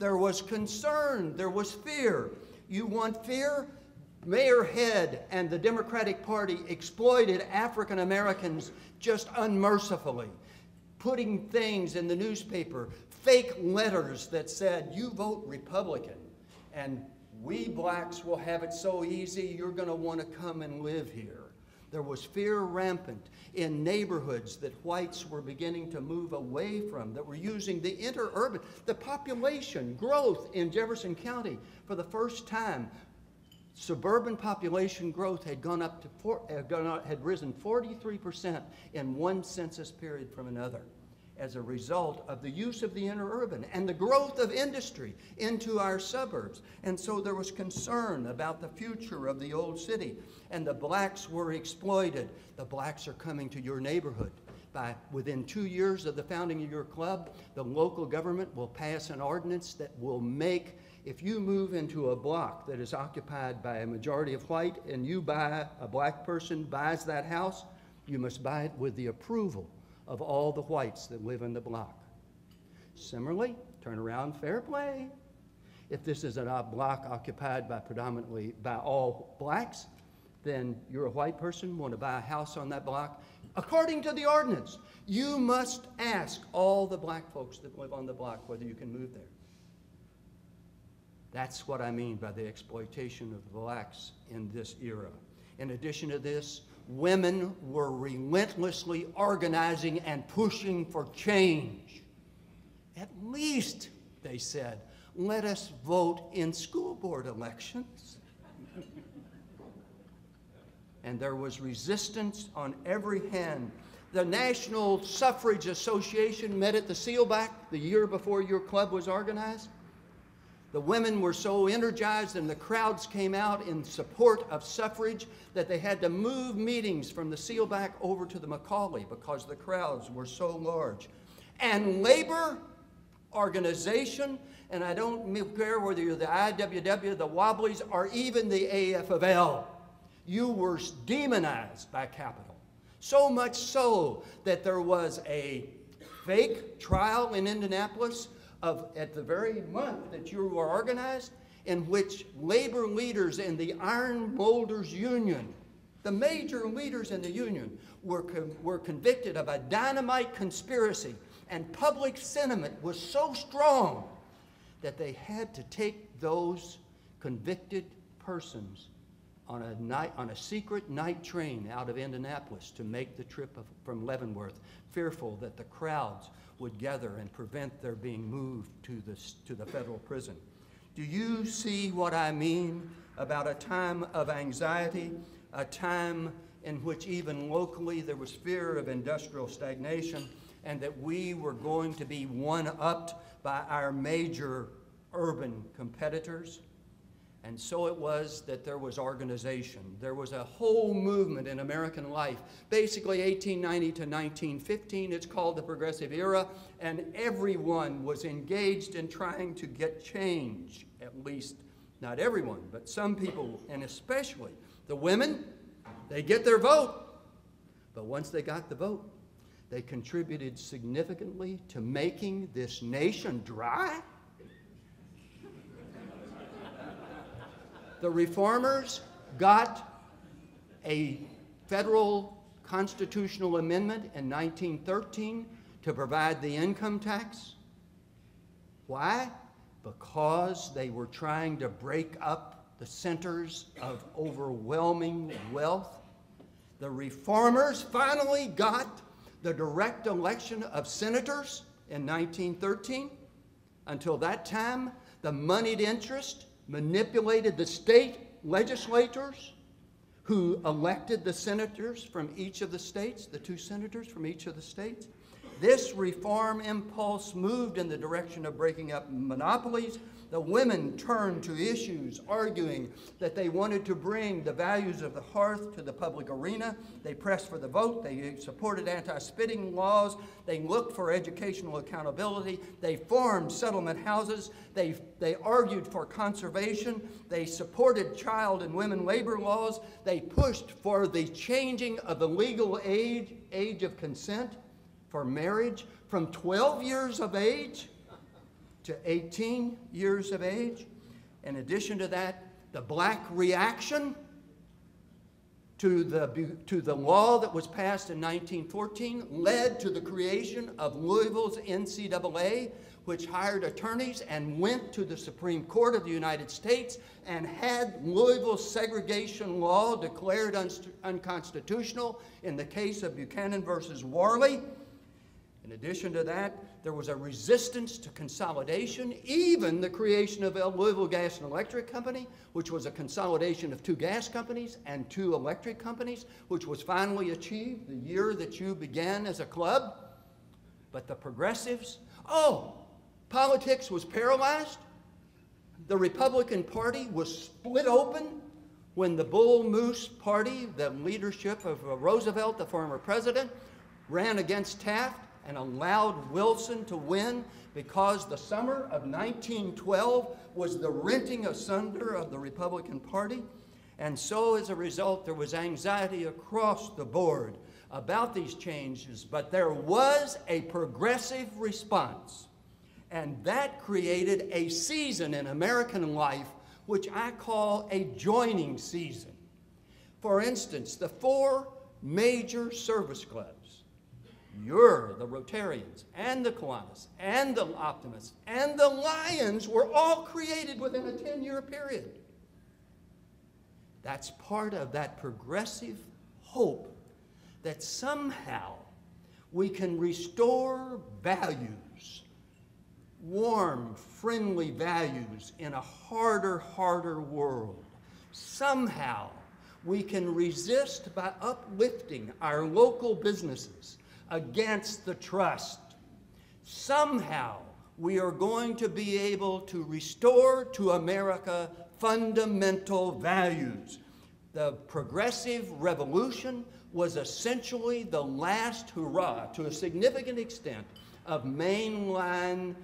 there was concern, there was fear. You want fear? Mayor Head and the Democratic Party exploited African Americans just unmercifully, putting things in the newspaper, fake letters that said, you vote Republican, and we blacks will have it so easy, you're going to want to come and live here. There was fear rampant in neighborhoods that whites were beginning to move away from, that were using the interurban, the population growth in Jefferson County for the first time. Suburban population growth had gone up to had risen 43% in one census period from another as a result of the use of the interurban and the growth of industry into our suburbs. And so there was concern about the future of the old city, and the blacks were exploited. The blacks are coming to your neighborhood. Within 2 years of the founding of your club, the local government will pass an ordinance that will make, if you move into a block that is occupied by a majority of white and a black person buys that house, you must buy it with the approval of all the whites that live in the block. Similarly, turn around, fair play. If this is a block occupied predominantly by all blacks, then you're a white person, want to buy a house on that block. According to the ordinance, you must ask all the black folks that live on the block whether you can move there. That's what I mean by the exploitation of the blacks in this era. In addition to this, women were relentlessly organizing and pushing for change. At least, they said, let us vote in school board elections. And there was resistance on every hand. The National Suffrage Association met at the Sealback the year before your club was organized. The women were so energized and the crowds came out in support of suffrage that they had to move meetings from the Sealback over to the Macaulay because the crowds were so large. And labor organization, and I don't care whether you're the IWW, the Wobblies, or even the AFL, you were demonized by capital. So much so that there was a fake trial in Indianapolis at the very month that you were organized, in which labor leaders in the Iron Molders Union, the major leaders in the union, were convicted of a dynamite conspiracy, and public sentiment was so strong that they had to take those convicted persons on a secret night train out of Indianapolis to make the trip from Leavenworth, fearful that the crowds would gather and prevent their being moved to the federal prison. Do you see what I mean about a time of anxiety, a time in which even locally there was fear of industrial stagnation, and that we were going to be one-upped by our major urban competitors? And so it was that there was organization. There was a whole movement in American life, basically 1890 to 1915. It's called the Progressive Era, and everyone was engaged in trying to get change. At least, not everyone, but some people, and especially the women, they get their vote. But once they got the vote, they contributed significantly to making this nation dry. The reformers got a federal constitutional amendment in 1913 to provide the income tax. Why? Because they were trying to break up the centers of overwhelming wealth. The reformers finally got the direct election of senators in 1913. Until that time, the moneyed interest manipulated the state legislators who elected the senators from each of the states, the 2 senators from each of the states. This reform impulse moved in the direction of breaking up monopolies. The women turned to issues arguing that they wanted to bring the values of the hearth to the public arena. They pressed for the vote. They supported anti-spitting laws. They looked for educational accountability. They formed settlement houses. They argued for conservation. They supported child and women labor laws. They pushed for the changing of the legal age of consent for marriage from 12 years of age to 18 years of age. In addition to that, the black reaction to the law that was passed in 1914 led to the creation of Louisville's NCAA, which hired attorneys and went to the Supreme Court of the United States and had Louisville's segregation law declared unconstitutional in the case of Buchanan versus Warley. In addition to that, there was a resistance to consolidation, even the creation of the Louisville Gas and Electric Company, which was a consolidation of 2 gas companies and 2 electric companies, which was finally achieved the year that you began as a club. But the progressives, politics was paralyzed. The Republican Party was split open when the Bull Moose Party, the leadership of Roosevelt, the former president, ran against Taft and allowed Wilson to win, because the summer of 1912 was the renting asunder of the Republican Party. And so as a result, there was anxiety across the board about these changes, but there was a progressive response. And that created a season in American life which I call a joining season. For instance, the 4 major service clubs, you're the Rotarians, and the Kiwanis, and the Optimists, and the Lions were all created within a 10-year period. That's part of that progressive hope that somehow we can restore values, warm, friendly values in a harder world. Somehow we can resist by uplifting our local businesses against the trust. Somehow we are going to be able to restore to America fundamental values. The progressive revolution was essentially the last hurrah, to a significant extent, of mainline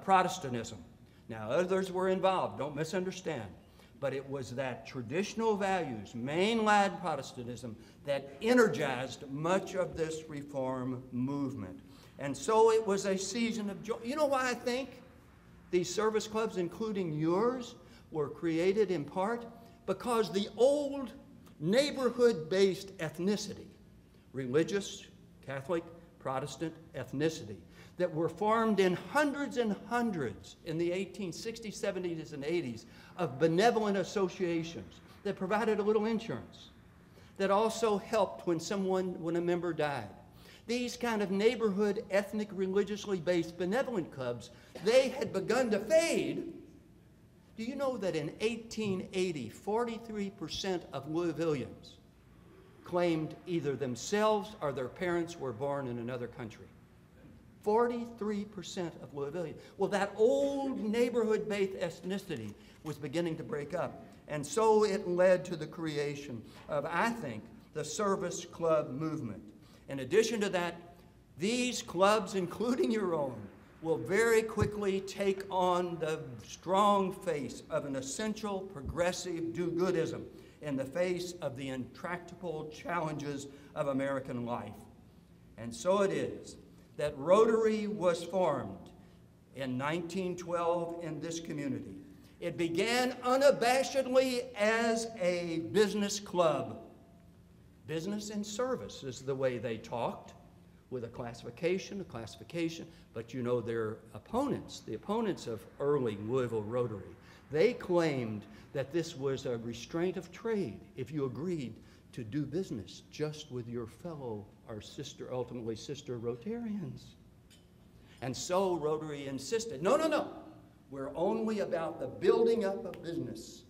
Protestantism. Now, others were involved, don't misunderstand, but it was that traditional values, mainline Protestantism, that energized much of this reform movement. And so it was a season of joy. You know why I think these service clubs, including yours, were created in part? Because the old neighborhood-based ethnicity, religious, Catholic, Protestant ethnicity, that were formed in hundreds and hundreds in the 1860s, 70s, and 80s of benevolent associations that provided a little insurance, that also helped when a member died. These kind of neighborhood, ethnic, religiously based benevolent clubs, they had begun to fade. Do you know that in 1880, 43% of Louisvillians claimed either themselves or their parents were born in another country? 43% of Louisvillians. Well, that old neighborhood-based ethnicity was beginning to break up. And so it led to the creation of, I think, the service club movement. In addition to that, these clubs, including your own, will very quickly take on the strong face of an essential progressive do-goodism in the face of the intractable challenges of American life. And so it is that Rotary was formed in 1912 in this community. It began unabashedly as a business club. Business and service is the way they talked, with a classification, but you know their opponents, the opponents of early Louisville Rotary, they claimed that this was a restraint of trade if you agreed to do business just with your fellow, or sister, ultimately sister Rotarians. And so Rotary insisted, no, we're only about the building up of business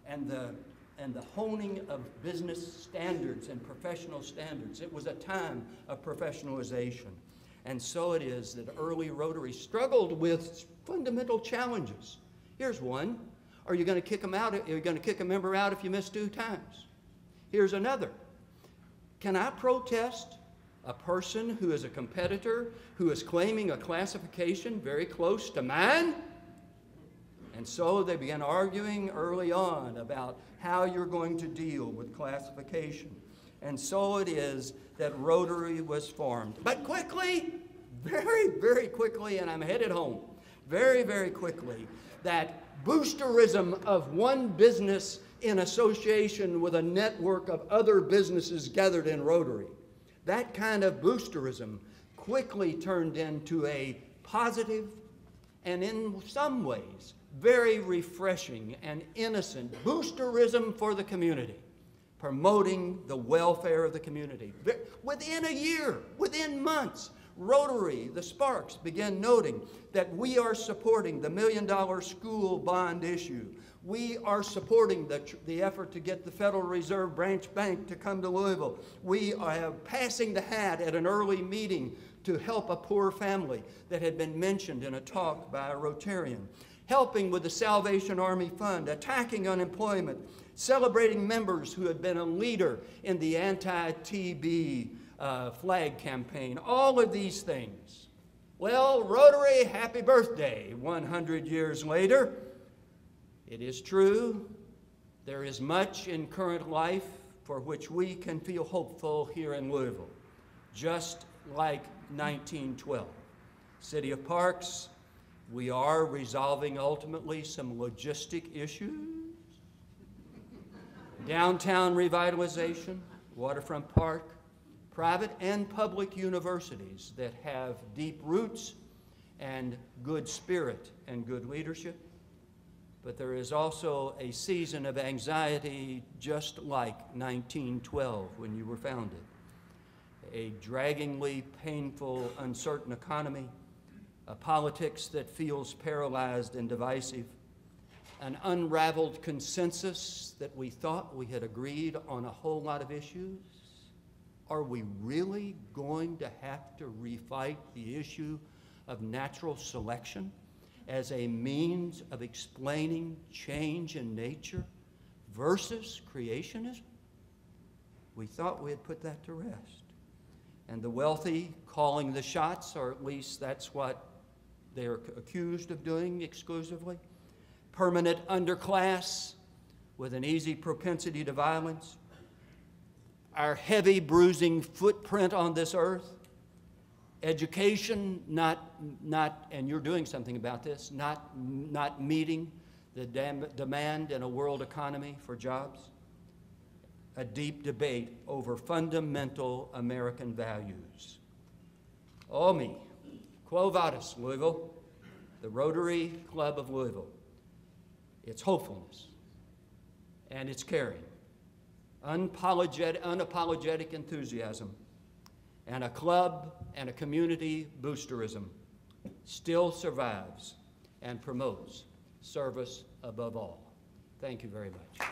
and the honing of business standards and professional standards. It was a time of professionalization. And so it is that early Rotary struggled with fundamental challenges. Here's one. Are you going to kick them out? Are you going to kick a member out if you miss 2 times? Here's another. Can I protest a person who is a competitor who is claiming a classification very close to mine? And so they began arguing early on about how you're going to deal with classification. And so it is that Rotary was formed. But quickly, very, very quickly, and I'm headed home, very, very quickly that boosterism of one business in association with a network of other businesses gathered in Rotary, that kind of boosterism quickly turned into a positive and in some ways very refreshing and innocent boosterism for the community, promoting the welfare of the community. Within a year, within months, Rotary, the Sparks, began noting that we are supporting the $1 million school bond issue. We are supporting the effort to get the Federal Reserve Branch Bank to come to Louisville. We are passing the hat at an early meeting to help a poor family that had been mentioned in a talk by a Rotarian, helping with the Salvation Army Fund, attacking unemployment, celebrating members who had been a leader in the anti-TB flag campaign, all of these things. Well, Rotary, happy birthday 100 years later. It is true, there is much in current life for which we can feel hopeful here in Louisville, just like 1912. City of Parks, we are resolving ultimately some logistic issues. Downtown revitalization, waterfront park, private and public universities that have deep roots and good spirit and good leadership. But there is also a season of anxiety just like 1912 when you were founded. A draggingly painful, uncertain economy, a politics that feels paralyzed and divisive, an unraveled consensus that we thought we had agreed on a whole lot of issues. Are we really going to have to refight the issue of natural selection as a means of explaining change in nature versus creationism? We thought we had put that to rest. And the wealthy calling the shots, or at least that's what they're accused of doing exclusively. Permanent underclass with an easy propensity to violence. Our heavy bruising footprint on this earth. Education and you're doing something about this, not meeting the demand in a world economy for jobs. A deep debate over fundamental American values. Oh me, Quo Vadis, Louisville, the Rotary Club of Louisville. Its hopefulness and its caring, unapologetic enthusiasm, and a club and a community boosterism still survives and promotes service above all. Thank you very much.